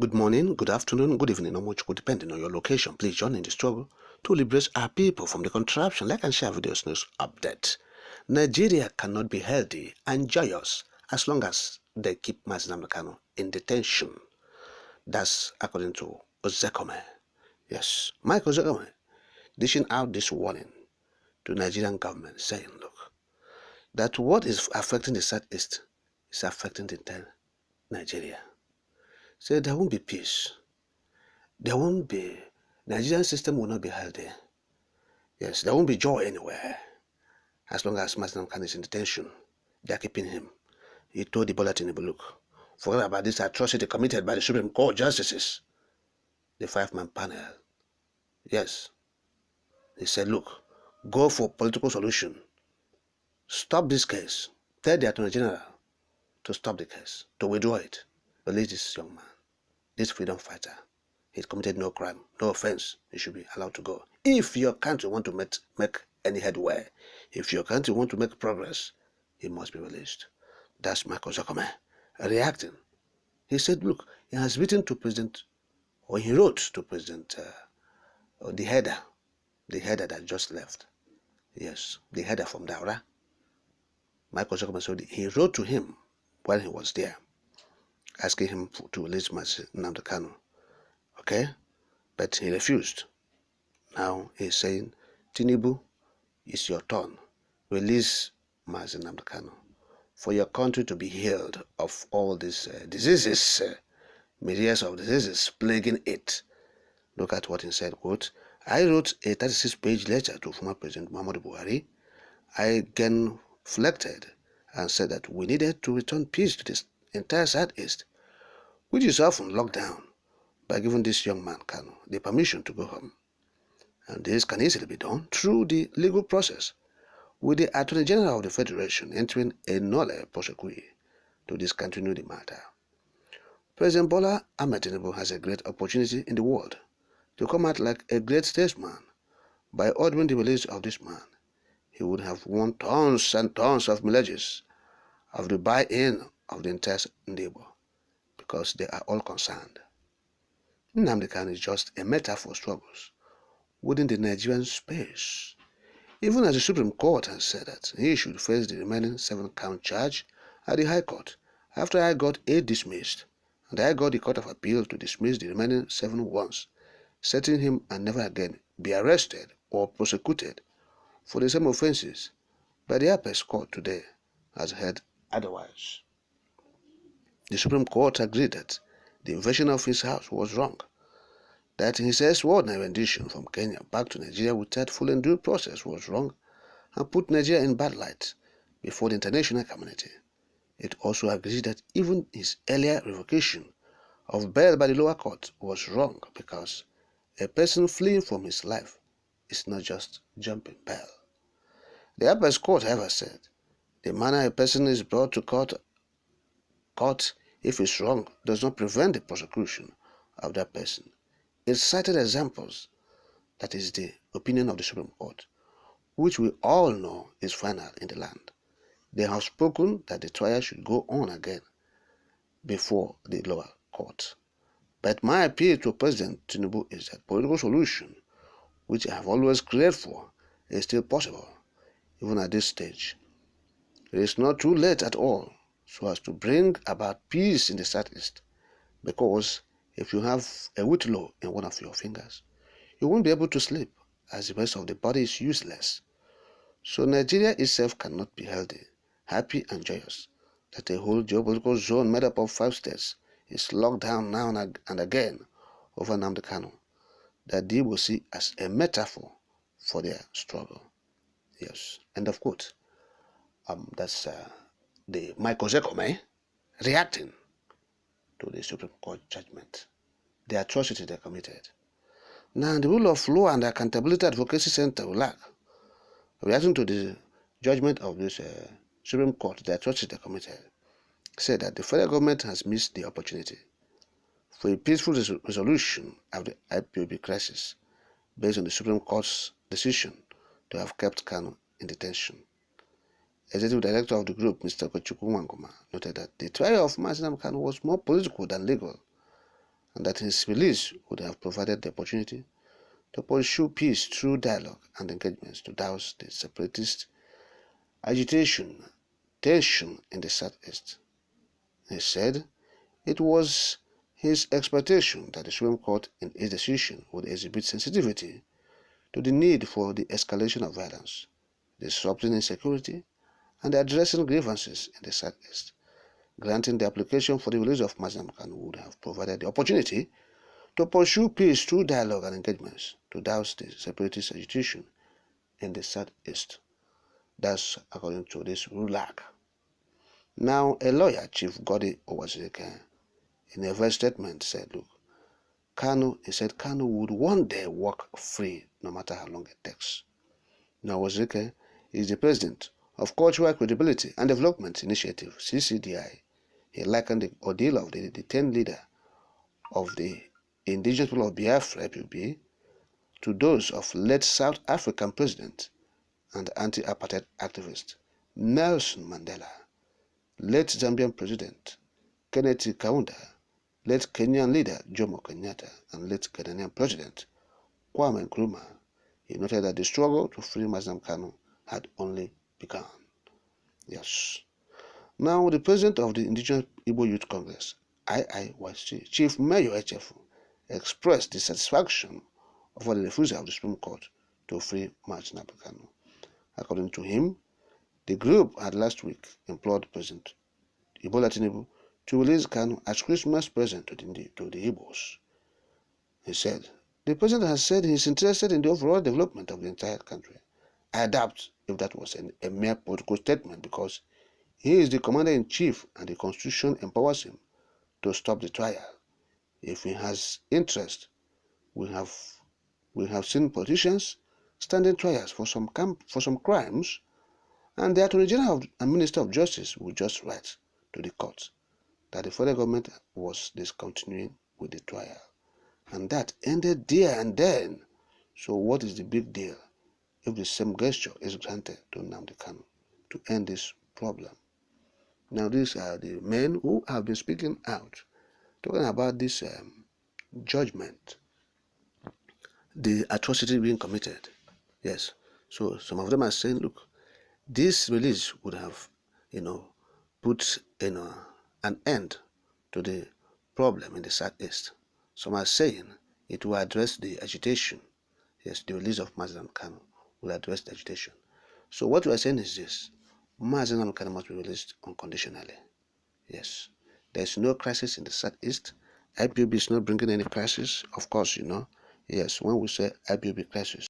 Good morning, good afternoon, good evening, or much good depending on your location. Please join in the struggle to liberate our people from the contraption. Like and share videos news update. Nigeria cannot be healthy and joyous as long as they keep Nnamdi Kanu in detention. That's according to Ozekome. Yes, Mike Ozekome dishing out this warning to Nigerian government, saying, look, that what is affecting the Southeast is affecting the entire Nigeria. So there won't be peace. There won't be, Nigerian system will not be healthy. Yes, there won't be joy anywhere. As long as Nnamdi Kanu is in detention, they are keeping him. He told the Bola Tinubu, look, forget about this atrocity committed by the Supreme Court justices, the 5-man panel. Yes, he said, look, go for political solution. Stop this case. Tell the Attorney General to stop the case, to withdraw it. Release this young man, this freedom fighter. He's committed no crime, no offense. He should be allowed to go. If your country want to make any headway, if your country want to make progress, he must be released. That's Michael Zakome reacting. He said, look, he has written to President, or he wrote to President, the header that just left. Yes, the header from Daura. Michael Zakome said he wrote to him while he was there, asking him to release Nnamdi Kanu. Okay? But he refused. Now he's saying, Tinubu, it's your turn. Release Nnamdi Kanu for your country to be healed of all these diseases, myriads of diseases plaguing it. Look at what he said, quote, I wrote a 36-page letter to former President Muhammadu Buhari. I genuflected and said that we needed to return peace to this entire Southeast, which is often locked down, by giving this young man, Kanu, the permission to go home. And this can easily be done through the legal process, with the Attorney General of the Federation entering a nolle prosequi to discontinue the matter. President Bola Ahmed Tinubu has a great opportunity in the world to come out like a great statesman. By ordering the release of this man, he would have won tons and tons of mileages of the buy-in of the entire neighbor, because they are all concerned. Nnamdi Kanu is just a metaphor for struggles within the Nigerian space. Even as the Supreme Court has said that he should face the remaining 7-count charge at the High Court, after I got 8 dismissed, and I got the Court of Appeal to dismiss the remaining 7 once, setting him and never again be arrested or prosecuted for the same offenses. But the Apex Court today has heard otherwise. The Supreme Court agreed that the invasion of his house was wrong, that his extraordinary rendition from Kenya back to Nigeria without full and due process was wrong, and put Nigeria in bad light before the international community. It also agreed that even his earlier revocation of bail by the lower court was wrong, because a person fleeing from his life is not just jumping bail. The Apex Court, however, said the manner a person is brought to court if it's wrong does not prevent the prosecution of that person. It cited examples, that is the opinion of the Supreme Court, which we all know is final in the land. They have spoken that the trial should go on again before the lower court. But my appeal to President Tinubu is that political solution, which I have always craved for, is still possible, even at this stage. It is not too late at all so as to bring about peace in the Southeast, because if you have a whitlow in one of your fingers, you won't be able to sleep, as the rest of the body is useless. So Nigeria itself cannot be healthy, happy and joyous, that a whole geopolitical zone made up of 5 states is locked down now and again over Nnamdi Kanu, that they will see as a metaphor for their struggle. Yes, end of quote. That's the Michael Zakome reacting to the Supreme Court judgment, the atrocity they committed. Now, the rule of law and accountability advocacy center, RULAC, reacting to the judgment of this Supreme Court, the atrocity they committed, said that the federal government has missed the opportunity for a peaceful resolution of the IPOB crisis based on the Supreme Court's decision to have kept Kanu in detention. Executive Director of the group, Mr. Ç_H0KÈŞ, noted that the trial of Nnamdi Kanu was more political than legal, and that his release would have provided the opportunity to pursue peace through dialogue and engagements to douse the separatist agitation, tension in the Southeast. He said it was his expectation that the Supreme Court in its decision would exhibit sensitivity to the need for the escalation of violence, disrupting insecurity, and addressing grievances in the Southeast. Granting the application for the release of Nnamdi Kanu would have provided the opportunity to pursue peace through dialogue and engagements to douse the separatist agitation in the Southeast. That's according to this ruler. Now, a lawyer, Chief Godi Owazirike, in a voice statement said, look, Kanu would one day walk free no matter how long it takes. Now, Owazirike is the president of Cultural Credibility and Development Initiative, CCDI. He likened the ordeal of the detained leader of the indigenous people of Biafra, IPOB, to those of late South African president and anti-apartheid activist Nelson Mandela, late Zambian president Kenneth Kaunda, late Kenyan leader Jomo Kenyatta, and late Ghanaian president Kwame Nkrumah. He noted that the struggle to free Nnamdi Kanu had only begun. Yes. Now, the president of the Indigenous Igbo Youth Congress, IIYC, Chief Mayor HF, expressed dissatisfaction over the refusal of the Supreme Court to free Nnamdi Kanu. According to him, the group had last week implored President Tinubu to release Kanu as Christmas present to the Igbos. He said, the president has said he is interested in the overall development of the entire country. I doubt if that was a mere political statement, because he is the commander-in-chief and the Constitution empowers him to stop the trial. If he has interest, we have seen politicians standing trials for some crimes, and the Attorney General and Minister of Justice will just write to the court that the federal government was discontinuing with the trial. And that ended there and then. So what is the big deal if the same gesture is granted to Nnamdi Kanu to end this problem? Now, these are the men who have been speaking out, talking about this judgment, the atrocity being committed. Yes. So some of them are saying, look, this release would have, put, an end to the problem in the Southeast. Some are saying it will address the agitation. Yes, the release of Nnamdi Kanu will address the agitation. So what we are saying is this: Nnamdi Kanu must be released unconditionally. Yes, there is no crisis in the Southeast. IPOB is not bringing any crisis. Of course, yes, when we say IPOB crisis,